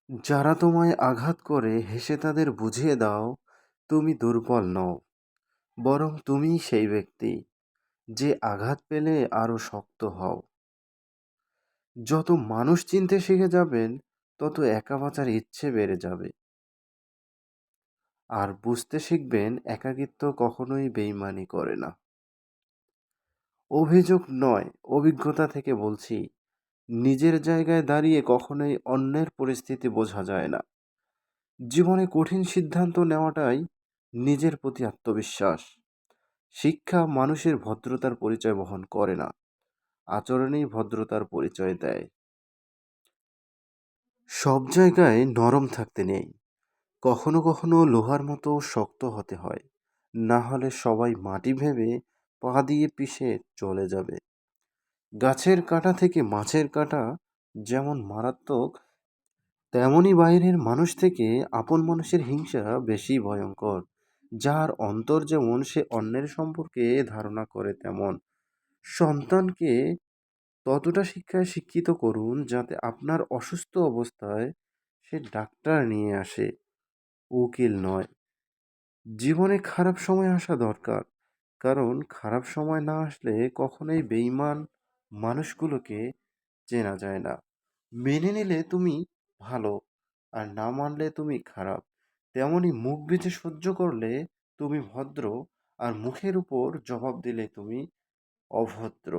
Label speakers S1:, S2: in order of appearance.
S1: যারা তোমায় আঘাত করে হেসে তাদের বুঝিয়ে দাও তুমি দুর্বল নও, বরং তুমিই সেই ব্যক্তি যে আঘাত পেলে আরো শক্ত হও। যত মানুষ চিনতে শিখে যাবেন তত একা বাঁচার ইচ্ছে বেড়ে যাবে। আর বুঝতে শিখবেন একাকিত্ব কখনোই বেইমানি করে না। অভিযোগ নয়, অভিজ্ঞতা থেকে বলছি, নিজের জায়গায় দাঁড়িয়ে কখনোই অন্যের পরিস্থিতি বোঝা যায় না। জীবনে কঠিন সিদ্ধান্ত নেওয়াটাই নিজের প্রতি আত্মবিশ্বাস। শিক্ষা মানুষের ভদ্রতার পরিচয় বহন করে না, আচরণেই ভদ্রতার পরিচয় দেয়। সব জায়গায় নরম থাকতে নেই, কখনো কখনো লোহার মতো শক্ত হতে হয়, না হলে সবাই মাটি ভেবে পা দিয়ে পিষে চলে যাবে। গাছের কাঁটা থেকে মাছের কাঁটা যেমন মারাত্মক, তেমনি বাইরের মানুষ থেকে আপন মানুষের হিংসা বেশি ভয়ঙ্কর। যার অন্তর যেমন সে অন্যের সম্পর্কে ধারণা করে তেমন। সন্তানকে ততটা শিক্ষায় শিক্ষিত করুন যাতে আপনার অসুস্থ অবস্থায় সে ডাক্তার নিয়ে আসে, উকিল নয়। জীবনে খারাপ সময় আসা দরকার, কারণ খারাপ সময় না আসলে কখনোই বেইমান মানুষগুলোকে চেনা যায় না। মেনে নিলে তুমি ভালো, আর না মানলে তুমি খারাপ। তেমনি মুখ বুজে সহ্য করলে তুমি ভদ্র, আর মুখের উপর জবাব দিলে তুমি অভদ্র।